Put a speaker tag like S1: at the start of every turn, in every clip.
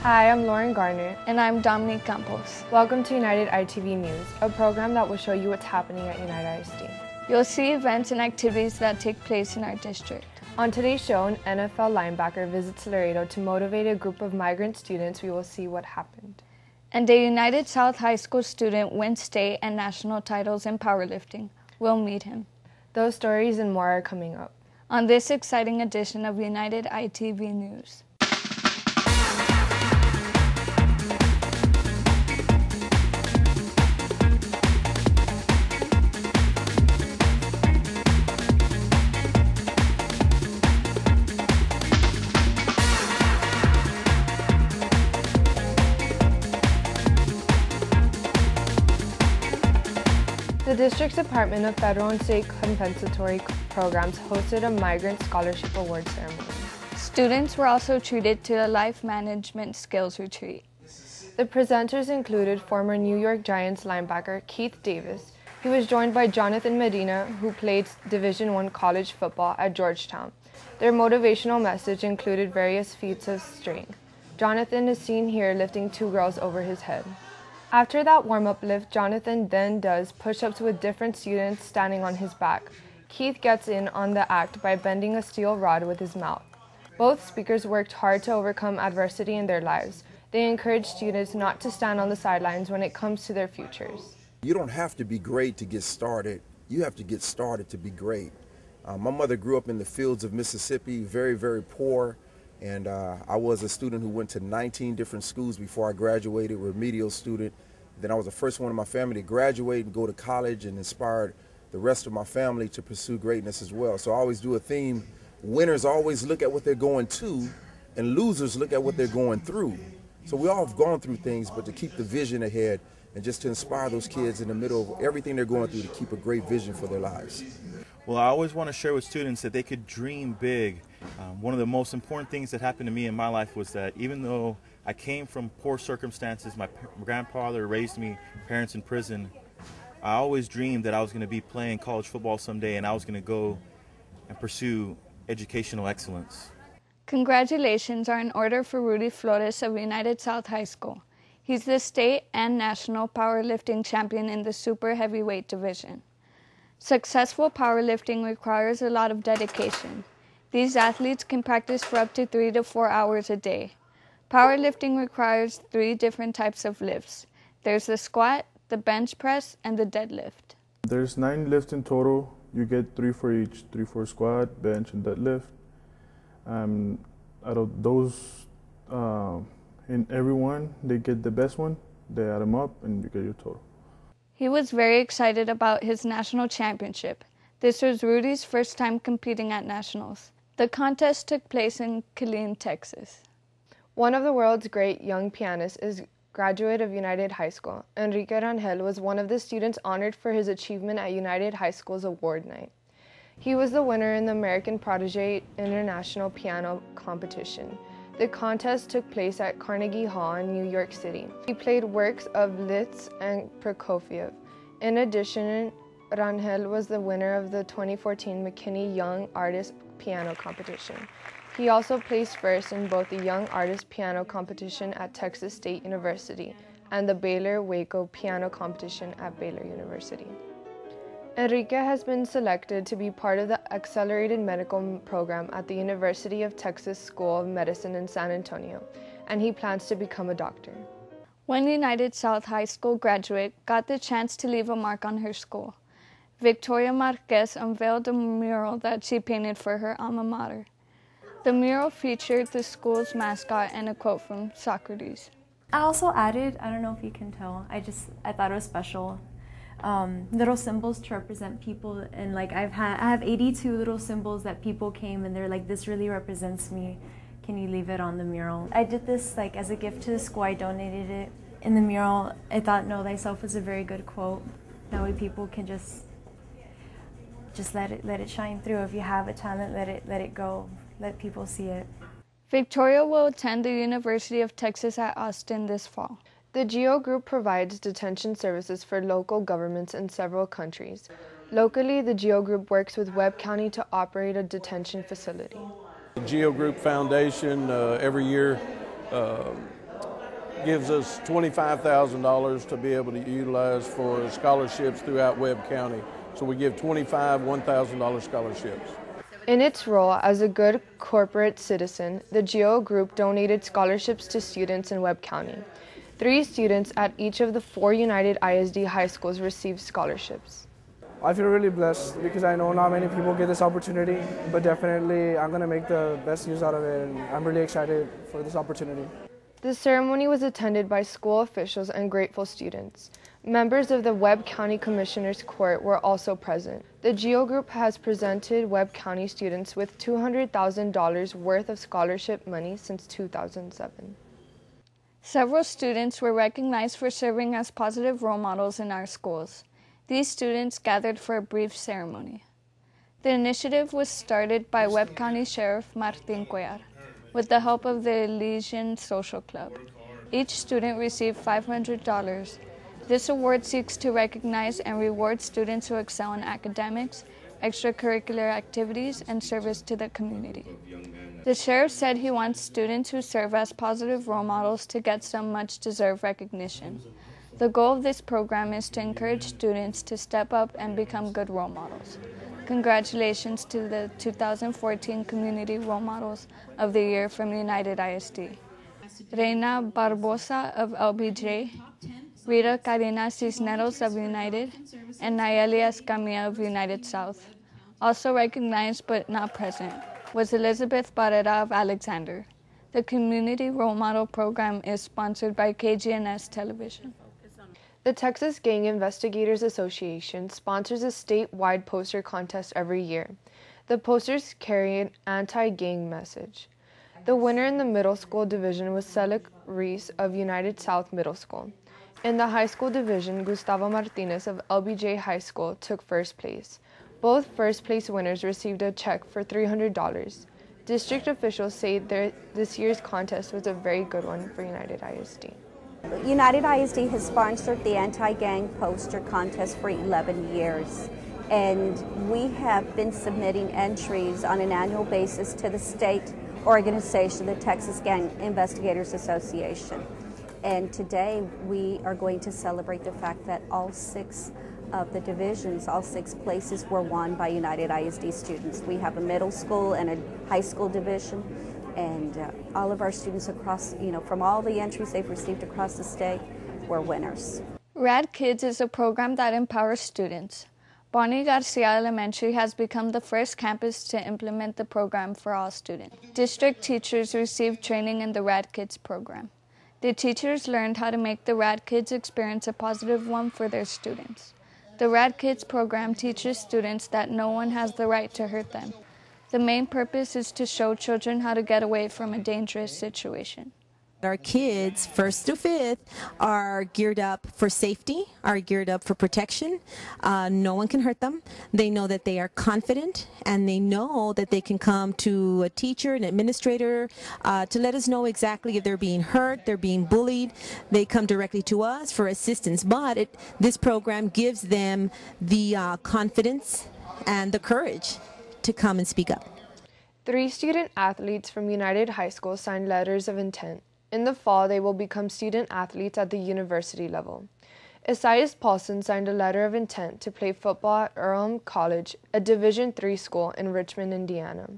S1: Hi, I'm Lauren Garner.
S2: And I'm Dominique Campos.
S1: Welcome to United ITV News, a program that will show you what's happening at United ISD.
S2: You'll see events and activities that take place in our district.
S1: On today's show, an NFL linebacker visits Laredo to motivate a group of migrant students. We will see what happened.
S2: And a United South High School student wins state and national titles in powerlifting. We'll meet him.
S1: Those stories and more are coming up
S2: on this exciting edition of United ITV News.
S1: The District's Department of Federal and State Compensatory Programs hosted a Migrant Scholarship Award ceremony.
S2: Students were also treated to a life management skills retreat.
S1: The presenters included former New York Giants linebacker Keith Davis. He was joined by Jonathan Medina, who played Division I college football at Georgetown. Their motivational message included various feats of strength. Jonathan is seen here lifting 2 girls over his head. After that warm-up lift, Jonathan then does push-ups with different students standing on his back. Keith gets in on the act by bending a steel rod with his mouth. Both speakers worked hard to overcome adversity in their lives. They encouraged students not to stand on the sidelines when it comes to their futures.
S3: You don't have to be great to get started. You have to get started to be great. My mother grew up in the fields of Mississippi, very, very poor. And I was a student who went to 19 different schools before I graduated, remedial student. Then I was the first one in my family to graduate and go to college, and inspired the rest of my family to pursue greatness as well. So I always do a theme. Winners always look at what they're going to, and losers look at what they're going through. So we all have gone through things, but to keep the vision ahead and just to inspire those kids in the middle of everything they're going through to keep a great vision for their lives.
S4: Well, I always want to share with students that they could dream big. One of the most important things that happened to me in my life was that even though I came from poor circumstances, my grandfather raised me, parents in prison, I always dreamed that I was going to be playing college football someday and I was going to go and pursue educational excellence.
S2: Congratulations are in order for Rudy Flores of United South High School. He's the state and national powerlifting champion in the super heavyweight division. Successful powerlifting requires a lot of dedication. These athletes can practice for up to 3 to 4 hours a day. Powerlifting requires 3 different types of lifts. There's the squat, the bench press, and the deadlift.
S5: There's 9 lifts in total. You get 3 for each, 3 for squat, bench, and deadlift. Out of those, in every one, they get the best one, they add them up, and you get your total.
S2: He was very excited about his national championship. This was Rudy's first time competing at nationals. The contest took place in Killeen, Texas.
S1: One of the world's great young pianists is graduate of United High School. Enrique Rangel was one of the students honored for his achievement at United High School's award night. He was the winner in the American Protege International Piano Competition. The contest took place at Carnegie Hall in New York City. He played works of Liszt and Prokofiev. In addition, Rangel was the winner of the 2014 McKinney Young Artist Piano Competition. He also placed first in both the Young Artist Piano Competition at Texas State University and the Baylor-Waco Piano Competition at Baylor University. Enrique has been selected to be part of the Accelerated Medical Program at the University of Texas School of Medicine in San Antonio, and he plans to become a doctor.
S2: One United South High School graduate got the chance to leave a mark on her school. Victoria Marquez unveiled a mural that she painted for her alma mater. The mural featured the school's mascot and a quote from Socrates.
S6: I also added, I don't know if you can tell, I thought it was special. Little symbols to represent people, and like I have 82 little symbols that people came and they're like, this really represents me. Can you leave it on the mural? I did this like as a gift to the school. I donated it. In the mural, I thought know thyself was a very good quote. That way people can just let it shine through. If you have a talent, let it go. Let people see it.
S2: Victoria will attend the University of Texas at Austin this fall.
S1: The GEO Group provides detention services for local governments in several countries. Locally, the GEO Group works with Webb County to operate a detention facility.
S7: The GEO Group Foundation every year gives us $25,000 to be able to utilize for scholarships throughout Webb County. So we give 25 $1,000 scholarships.
S1: In its role as a good corporate citizen, the GEO Group donated scholarships to students in Webb County. 3 students at each of the 4 United ISD high schools received scholarships.
S8: I feel really blessed because I know not many people get this opportunity, but definitely I'm going to make the best use out of it, and I'm really excited for this opportunity.
S1: The ceremony was attended by school officials and grateful students. Members of the Webb County Commissioner's Court were also present. The GEO Group has presented Webb County students with $200,000 worth of scholarship money since 2007.
S2: Several students were recognized for serving as positive role models in our schools. These students gathered for a brief ceremony. The initiative was started by Webb County Sheriff Martin Cuellar with the help of the Elysian Social Club. Each student received $500. This award seeks to recognize and reward students who excel in academics, extracurricular activities, and service to the community. The sheriff said he wants students who serve as positive role models to get some much-deserved recognition. The goal of this program is to encourage students to step up and become good role models. Congratulations to the 2014 Community Role Models of the Year from United ISD. Reina Barbosa of LBJ, Rita Karina Cisneros of United, and Nayeli Escamilla of United South. Also recognized but not present was Elizabeth Barrera of Alexander. The Community Role Model Program is sponsored by KGNS Television.
S1: The Texas Gang Investigators Association sponsors a statewide poster contest every year. The posters carry an anti-gang message. The winner in the middle school division was Celic Reese of United South Middle School. In the high school division, Gustavo Martinez of LBJ High School took first place. Both first place winners received a check for $300. District officials say this year's contest was a very good one for United ISD.
S9: United ISD has sponsored the anti-gang poster contest for 11 years, and we have been submitting entries on an annual basis to the state organization, the Texas Gang Investigators Association. And today we are going to celebrate the fact that all 6 of the divisions, all 6 places were won by United ISD students. We have a middle school and a high school division, and all of our students across, from all the entries they've received across the state were winners.
S2: Rad Kids is a program that empowers students. Bonnie Garcia Elementary has become the first campus to implement the program for all students. District teachers received training in the Rad Kids program. The teachers learned how to make the Rad Kids experience a positive one for their students. The Rad Kids program teaches students that no one has the right to hurt them. The main purpose is to show children how to get away from a dangerous situation.
S10: Our kids, 1st through 5th, are geared up for safety, are geared up for protection. No one can hurt them. They know that they are confident, and they know that they can come to a teacher, an administrator, to let us know exactly if they're being hurt, they're being bullied. They come directly to us for assistance, but this program gives them the confidence and the courage to come and speak up.
S1: 3 student athletes from United High School signed letters of intent. In the fall, they will become student athletes at the university level. Esaias Paulson signed a letter of intent to play football at Earlham College, a Division III school in Richmond, Indiana.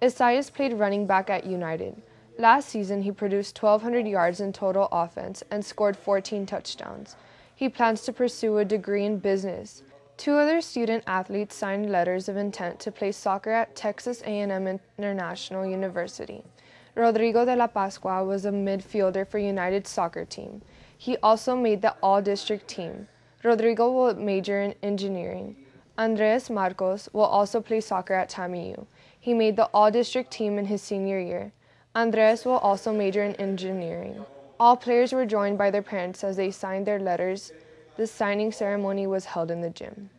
S1: Esaias played running back at United. Last season, he produced 1,200 yards in total offense and scored 14 touchdowns. He plans to pursue a degree in business. 2 other student athletes signed letters of intent to play soccer at Texas A&M International University. Rodrigo de la Pascua was a midfielder for United's soccer team. He also made the all-district team. Rodrigo will major in engineering. Andres Marcos will also play soccer at TAMIU. He made the all-district team in his senior year. Andres will also major in engineering. All players were joined by their parents as they signed their letters. The signing ceremony was held in the gym.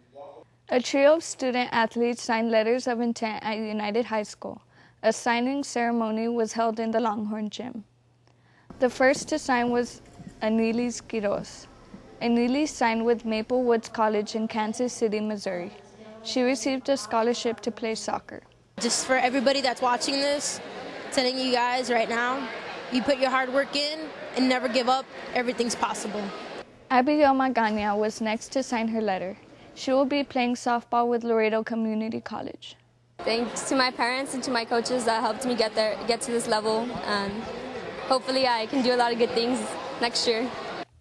S2: A trio of student athletes signed letters of intent at United High School. A signing ceremony was held in the Longhorn Gym. The first to sign was Anilis Quiroz. Anilis signed with Maple Woods College in Kansas City, Missouri. She received a scholarship to play soccer.
S11: Just for everybody that's watching this, telling you guys right now, you put your hard work in, and never give up. Everything's possible.
S2: Abigail Magana was next to sign her letter. She will be playing softball with Laredo Community College.
S12: Thanks to my parents and to my coaches that helped me get to this level, and hopefully I can do a lot of good things next year.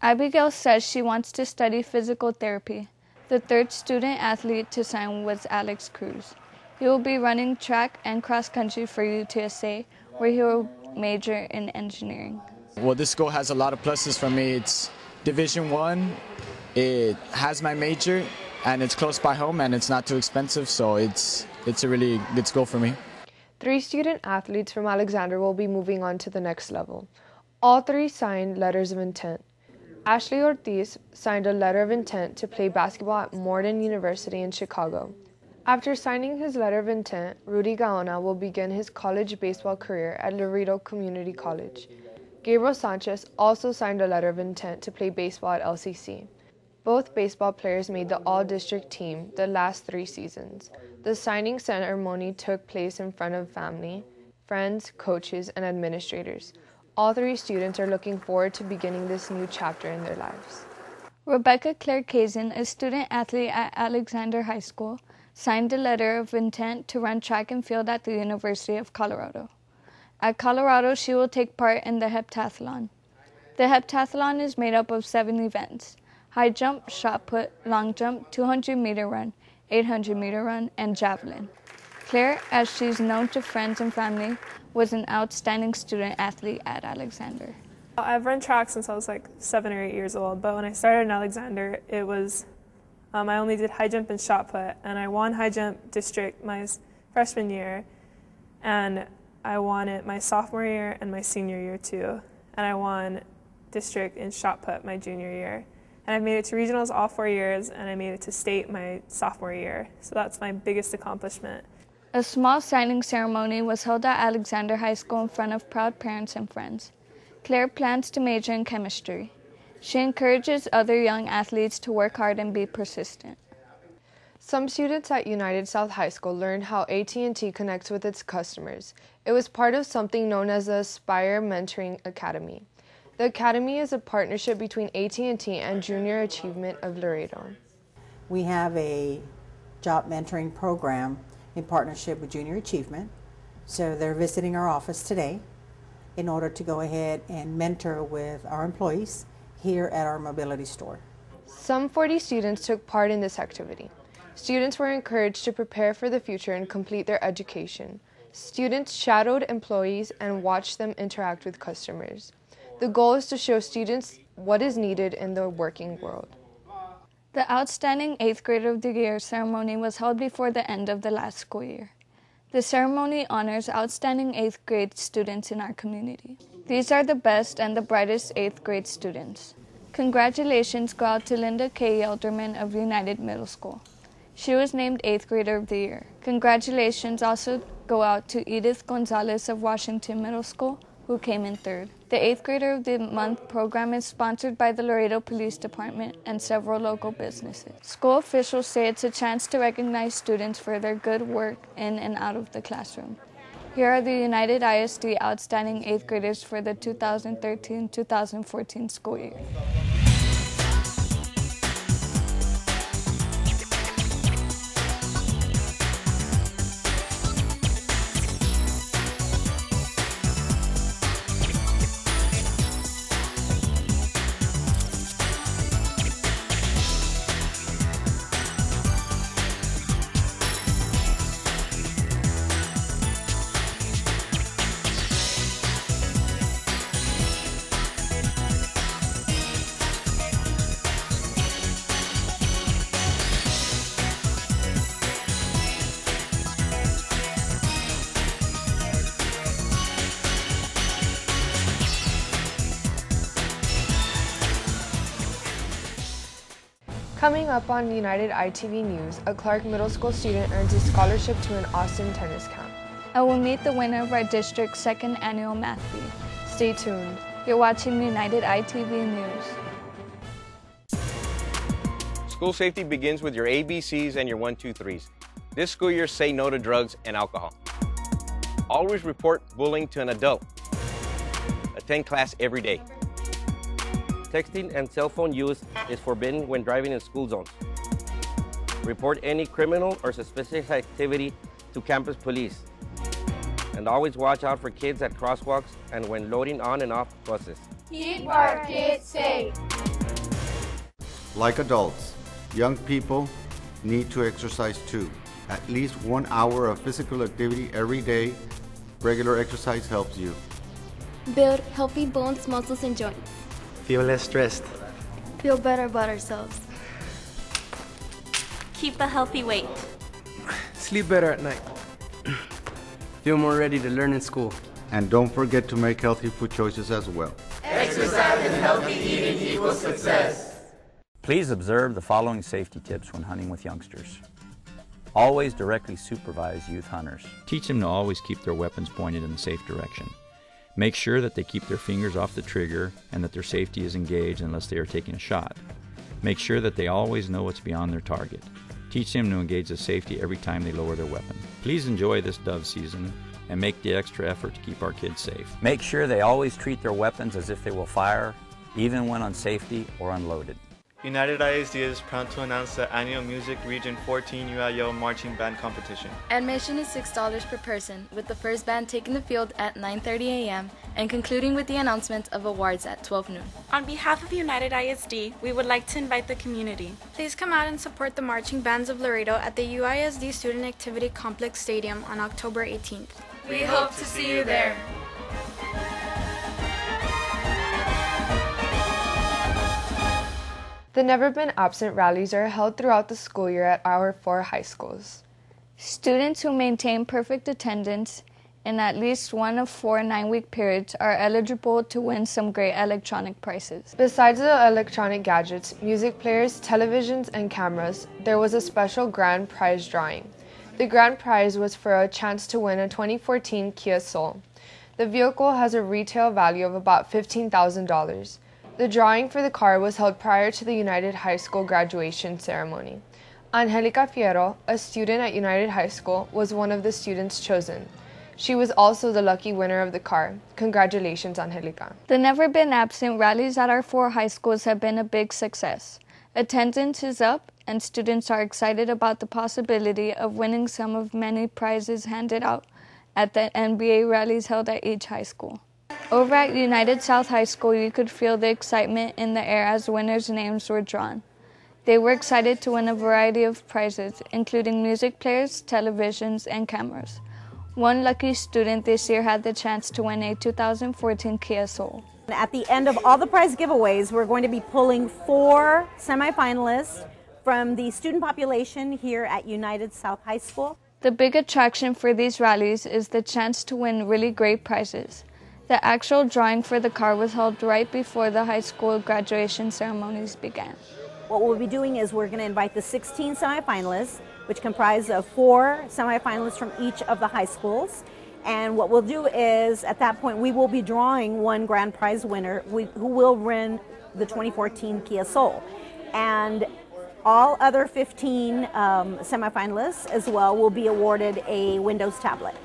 S2: Abigail says she wants to study physical therapy. The third student athlete to sign was Alex Cruz. He will be running track and cross country for UTSA, where he will major in engineering.
S13: Well, this school has a lot of pluses for me. It's Division I, it has my major, and it's close by home, and it's not too expensive, so it's a really good school for me.
S1: 3 student athletes from Alexander will be moving on to the next level. All 3 signed letters of intent. Ashley Ortiz signed a letter of intent to play basketball at Morton University in Chicago. After signing his letter of intent, Rudy Gaona will begin his college baseball career at Laredo Community College. Gabriel Sanchez also signed a letter of intent to play baseball at LCC. Both baseball players made the all-district team the last 3 seasons. The signing ceremony took place in front of family, friends, coaches, and administrators. All 3 students are looking forward to beginning this new chapter in their lives.
S2: Rebecca Claire Kazin, a student athlete at Alexander High School, signed a letter of intent to run track and field at the University of Colorado. At Colorado, she will take part in the heptathlon. The heptathlon is made up of 7 events: high jump, shot put, long jump, 200-meter run, 800-meter run, and javelin. Claire, as she's known to friends and family, was an outstanding student athlete at Alexander.
S14: I've run track since I was like 7 or 8 years old, but when I started in Alexander, it was I only did high jump and shot put, and I won high jump district my freshman year, and I won it my sophomore year and my senior year too, and I won district in shot put my junior year. And I've made it to regionals all 4 years, and I made it to state my sophomore year, so that's my biggest accomplishment.
S2: A small signing ceremony was held at Alexander High School in front of proud parents and friends. Claire plans to major in chemistry. She encourages other young athletes to work hard and be persistent.
S1: Some students at United South High School learned how AT&T connects with its customers. It was part of something known as the Aspire Mentoring Academy. The Academy is a partnership between AT&T and Junior Achievement of Laredo.
S15: We have a job mentoring program in partnership with Junior Achievement. So they're visiting our office today in order to go ahead and mentor with our employees here at our mobility store.
S1: Some 40 students took part in this activity. Students were encouraged to prepare for the future and complete their education. Students shadowed employees and watched them interact with customers. The goal is to show students what is needed in the working world.
S2: The Outstanding 8th Grader of the Year ceremony was held before the end of the last school year. The ceremony honors outstanding 8th grade students in our community. These are the best and the brightest 8th grade students. Congratulations go out to Linda K. Yelderman of United Middle School. She was named 8th Grader of the Year. Congratulations also go out to Edith Gonzalez of Washington Middle School, who came in 3rd. The 8th Grader of the Month program is sponsored by the Laredo Police Department and several local businesses. School officials say it's a chance to recognize students for their good work in and out of the classroom. Here are the United ISD Outstanding 8th Graders for the 2013-2014 school year.
S1: Coming up on United ITV News, a Clark Middle School student earns a scholarship to an Austin tennis camp.
S2: I will meet the winner of our district's 2nd annual math bee.
S1: Stay tuned.
S2: You're watching United ITV News.
S16: School safety begins with your ABCs and your 1, 2, 3s. This school year, say no to drugs and alcohol. Always report bullying to an adult. Attend class every day.
S17: Texting and cell phone use is forbidden when driving in school zones. Report any criminal or suspicious activity to campus police. And always watch out for kids at crosswalks and when loading on and off buses.
S18: Keep our kids safe.
S19: Like adults, young people need to exercise too. At least 1 hour of physical activity every day. Regular exercise helps you.
S20: Build healthy bones, muscles, and joints.
S21: Feel less stressed.
S20: Feel better about ourselves.
S22: Keep a healthy weight.
S21: Sleep better at night. Feel more ready to learn in school.
S19: And don't forget to make healthy food choices as well.
S18: Exercise and healthy eating equals success.
S23: Please observe the following safety tips when hunting with youngsters. Always directly supervise youth hunters. Teach them to always keep their weapons pointed in the safe direction. Make sure that they keep their fingers off the trigger and that their safety is engaged unless they are taking a shot. Make sure that they always know what's beyond their target. Teach them to engage the safety every time they lower their weapon. Please enjoy this dove season and make the extra effort to keep our kids safe. Make sure they always treat their weapons as if they will fire, even when on safety or unloaded.
S24: United ISD is proud to announce the annual Music Region 14 UIL Marching Band Competition.
S25: Admission is $6 per person, with the first band taking the field at 9:30 a.m. and concluding with the announcement of awards at 12 noon.
S26: On behalf of United ISD, we would like to invite the community. Please come out and support the marching bands of Laredo at the UISD Student Activity Complex Stadium on October 18th.
S18: We hope to see you there.
S1: The Never Been Absent rallies are held throughout the school year at our 4 high schools.
S2: Students who maintain perfect attendance in at least one of 4 9-week periods are eligible to win some great electronic prizes.
S1: Besides the electronic gadgets, music players, televisions, and cameras, there was a special grand prize drawing. The grand prize was for a chance to win a 2014 Kia Soul. The vehicle has a retail value of about $15,000. The drawing for the car was held prior to the United High School graduation ceremony. Angelica Fierro, a student at United High School, was one of the students chosen. She was also the lucky winner of the car. Congratulations, Angelica.
S2: The Never Been Absent rallies at our 4 high schools have been a big success. Attendance is up, and students are excited about the possibility of winning some of many prizes handed out at the NBA rallies held at each high school. Over at United South High School, you could feel the excitement in the air as winners' names were drawn. They were excited to win a variety of prizes, including music players, televisions, and cameras. One lucky student this year had the chance to win a 2014 Kia Soul.
S27: At the end of all the prize giveaways, we're going to be pulling 4 semifinalists from the student population here at United South High School.
S2: The big attraction for these rallies is the chance to win really great prizes. The actual drawing for the car was held right before the high school graduation ceremonies began.
S27: What we'll be doing is we're going to invite the 16 semifinalists, which comprise of 4 semifinalists from each of the high schools. And what we'll do is, at that point, we will be drawing one grand prize winner who will win the 2014 Kia Soul. And all other 15 semifinalists as well will be awarded a Windows tablet.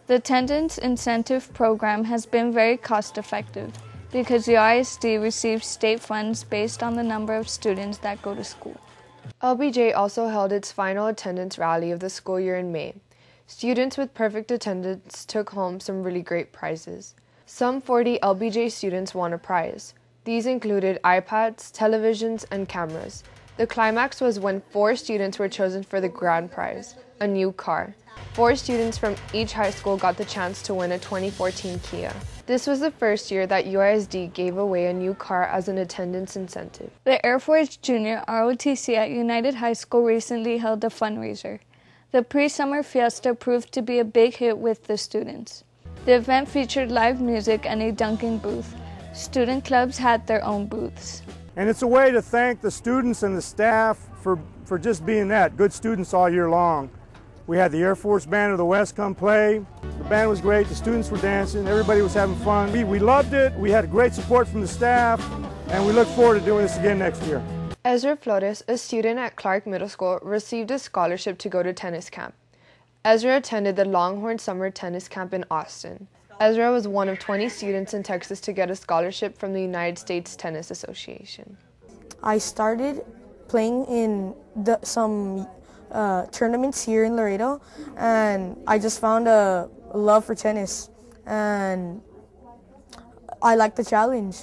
S2: The attendance incentive program has been very cost-effective because the ISD receives state funds based on the number of students that go to school.
S1: LBJ also held its final attendance rally of the school year in May. Students with perfect attendance took home some really great prizes. Some 40 LBJ students won a prize. These included iPads, televisions, and cameras. The climax was when 4 students were chosen for the grand prize, a new car. 4 students from each high school got the chance to win a 2014 Kia. This was the first year that UISD gave away a new car as an attendance incentive.
S2: The Air Force Junior ROTC at United High School recently held a fundraiser. The pre-summer fiesta proved to be a big hit with the students. The event featured live music and a dunking booth. Student clubs had their own booths.
S28: And it's a way to thank the students and the staff for just being that, good students all year long. We had the Air Force Band of the West come play. The band was great, the students were dancing, everybody was having fun. We loved it, we had great support from the staff, and we look forward to doing this again next year.
S1: Ezra Flores, a student at Clark Middle School, received a scholarship to go to tennis camp. Ezra attended the Longhorn Summer Tennis Camp in Austin. Ezra was one of 20 students in Texas to get a scholarship from the United States Tennis Association.
S3: I started playing in some tournaments here in Laredo, and I just found a love for tennis, and I liked the challenge.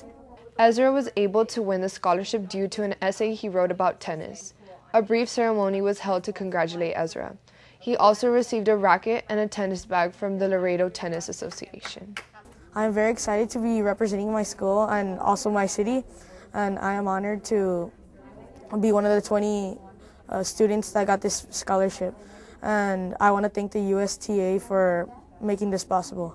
S1: Ezra was able to win the scholarship due to an essay he wrote about tennis. A brief ceremony was held to congratulate Ezra. He also received a racket and a tennis bag from the Laredo Tennis Association.
S3: I'm very excited to be representing my school and also my city, and I am honored to be one of the 20 students that got this scholarship. And I want to thank the USTA for making this possible.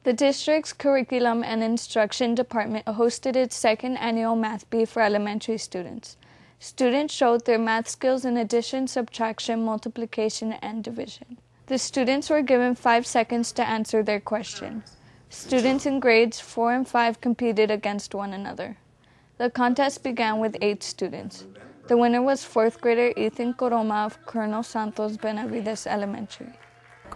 S2: The district's Curriculum and Instruction Department hosted its second annual Math Bee for elementary students. Students showed their math skills in addition, subtraction, multiplication, and division. The students were given 5 seconds to answer their question. Students in grades 4 and 5 competed against one another. The contest began with 8 students. The winner was 4th grader Ethan Coroma of Colonel Santos Benavides Elementary.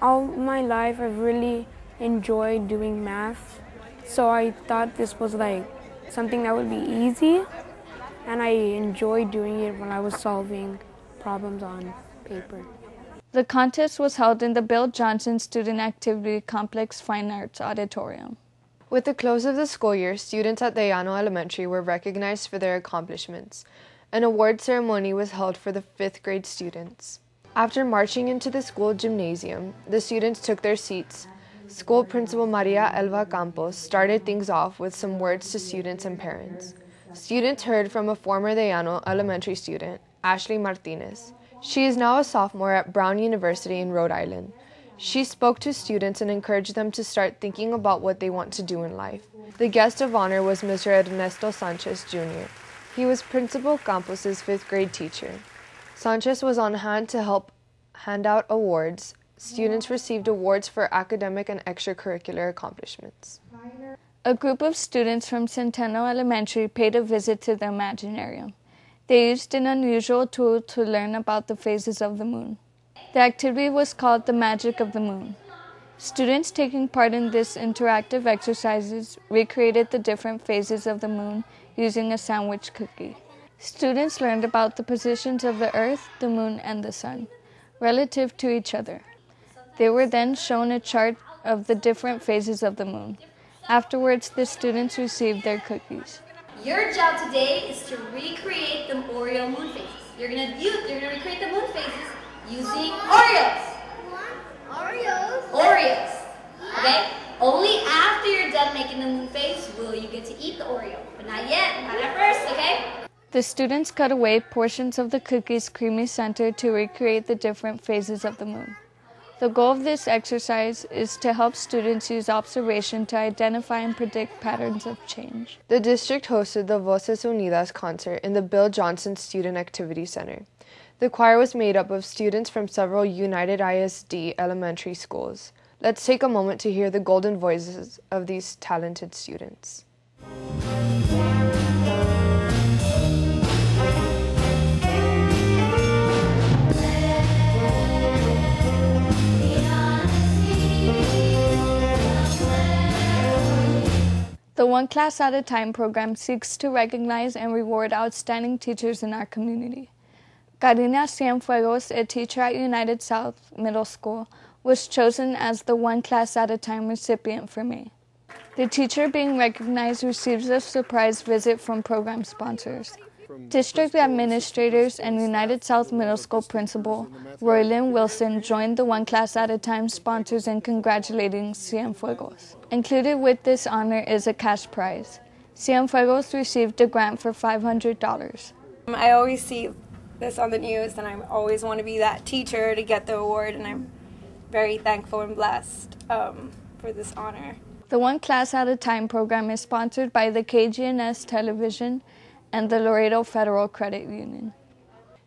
S4: All my life I've really enjoyed doing math, so I thought this was like something that would be easy, and I enjoyed doing it when I was solving problems on paper.
S2: The contest was held in the Bill Johnson Student Activity Complex Fine Arts Auditorium.
S1: With the close of the school year, students at the Llano Elementary were recognized for their accomplishments. An award ceremony was held for the 5th grade students. After marching into the school gymnasium, the students took their seats. School Principal Maria Elva Campos started things off with some words to students and parents. Students heard from a former De Llano elementary student, Ashley Martinez. She is now a sophomore at Brown University in Rhode Island. She spoke to students and encouraged them to start thinking about what they want to do in life. The guest of honor was Mr. Ernesto Sanchez Jr. He was Principal Campos' 5th grade teacher. Sanchez was on hand to help hand out awards. Students received awards for academic and extracurricular accomplishments.
S2: A group of students from Centeno Elementary paid a visit to the Imaginarium. They used an unusual tool to learn about the phases of the moon. The activity was called the Magic of the Moon. Students taking part in this interactive exercises recreated the different phases of the moon using a sandwich cookie. Students learned about the positions of the Earth, the Moon, and the Sun relative to each other. They were then shown a chart of the different phases of the moon. Afterwards, the students received their cookies.
S5: Your job today is to recreate the Oreo moon phases. You're gonna recreate the moon phases using Oreos. Oreos. Okay? Only after you're done making the moon phase will you get to eat the Oreo. But not yet, not at first, okay?
S2: The students cut away portions of the cookie's creamy center to recreate the different phases of the moon. The goal of this exercise is to help students use observation to identify and predict patterns of change.
S1: The district hosted the Voces Unidas concert in the Bill Johnson Student Activity Center. The choir was made up of students from several United ISD elementary schools. Let's take a moment to hear the golden voices of these talented students.
S2: The One Class at a Time program seeks to recognize and reward outstanding teachers in our community. Karina Cienfuegos, a teacher at United South Middle School, was chosen as the One Class at a Time recipient for May. The teacher being recognized receives a surprise visit from program sponsors. District administrators and United South Middle School principal Roylyn Wilson joined the One Class at a Time sponsors in congratulating Cienfuegos. Included with this honor is a cash prize. Cienfuegos received a grant for $500.
S6: I always see this on the news, and I always want to be that teacher to get the award, and I'm very thankful and blessed for this honor.
S2: The One Class at a Time program is sponsored by the KGNS Television and the Laredo Federal Credit Union.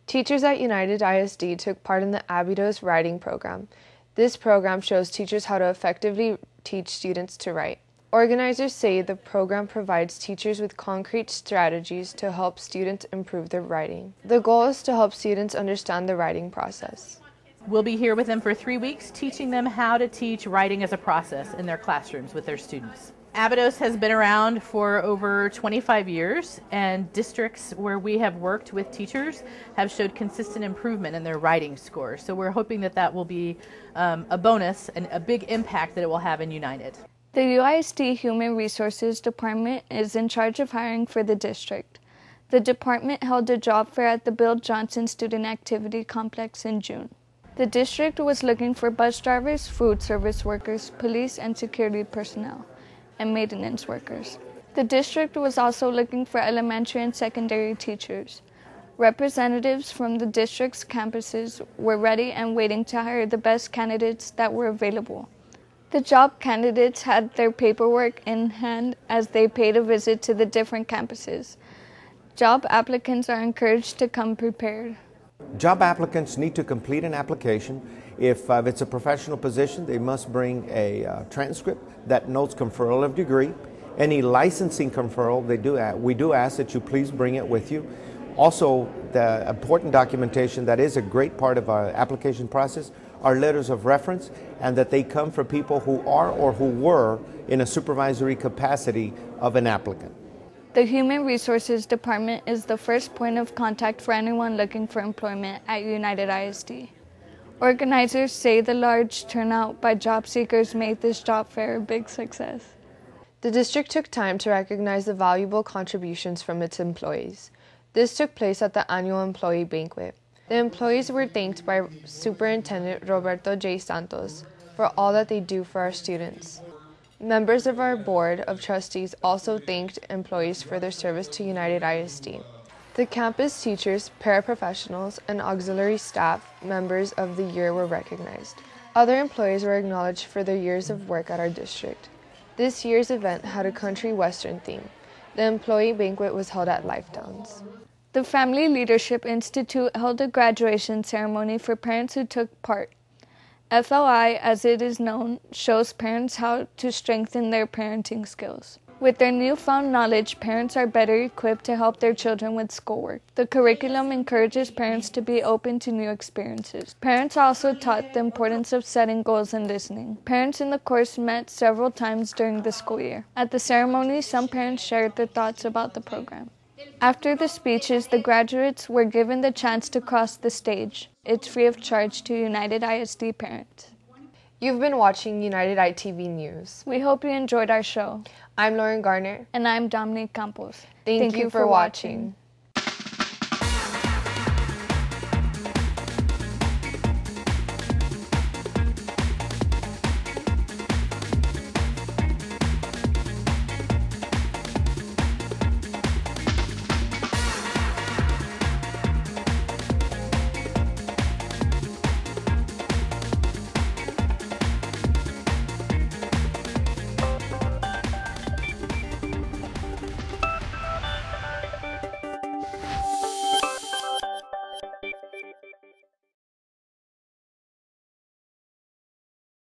S1: Teachers at United ISD took part in the Abydos writing program. This program shows teachers how to effectively teach students to write. Organizers say the program provides teachers with concrete strategies to help students improve their writing. The goal is to help students understand the writing process.
S7: We'll be here with them for 3 weeks, teaching them how to teach writing as a process in their classrooms with their students. Abydos has been around for over 25 years, and districts where we have worked with teachers have showed consistent improvement in their writing scores. So we're hoping that that will be a bonus and a big impact that it will have in United.
S2: The UISD Human Resources Department is in charge of hiring for the district. The department held a job fair at the Bill Johnson Student Activity Complex in June. The district was looking for bus drivers, food service workers, police and security personnel, and maintenance workers. The district was also looking for elementary and secondary teachers. Representatives from the district's campuses were ready and waiting to hire the best candidates that were available. The job candidates had their paperwork in hand as they paid a visit to the different campuses. Job applicants are encouraged to come prepared.
S8: Job applicants need to complete an application. If it's a professional position, they must bring a transcript that notes conferral of degree. Any licensing conferral, we do ask that you please bring it with you. Also, the important documentation that is a great part of our application process are letters of reference, and that they come from people who are or who were in a supervisory capacity of an applicant.
S2: The Human Resources Department is the first point of contact for anyone looking for employment at United ISD. Organizers say the large turnout by job seekers made this job fair a big success.
S1: The district took time to recognize the valuable contributions from its employees. This took place at the annual employee banquet. The employees were thanked by Superintendent Roberto J. Santos for all that they do for our students. Members of our Board of Trustees also thanked employees for their service to United ISD. The campus teachers, paraprofessionals, and auxiliary staff members of the year were recognized. Other employees were acknowledged for their years of work at our district. This year's event had a country western theme. The employee banquet was held at Life Downs.
S2: The Family Leadership Institute held a graduation ceremony for parents who took part. FLI, as it is known, shows parents how to strengthen their parenting skills. With their newfound knowledge, parents are better equipped to help their children with schoolwork. The curriculum encourages parents to be open to new experiences. Parents also taught the importance of setting goals and listening. Parents in the course met several times during the school year. At the ceremony, some parents shared their thoughts about the program. After the speeches, the graduates were given the chance to cross the stage. It's free of charge to United ISD parents.
S1: You've been watching United ITV News.
S2: We hope you enjoyed our show.
S1: I'm Lauren Garner.
S2: And I'm Dominique Campos.
S1: Thank you for watching.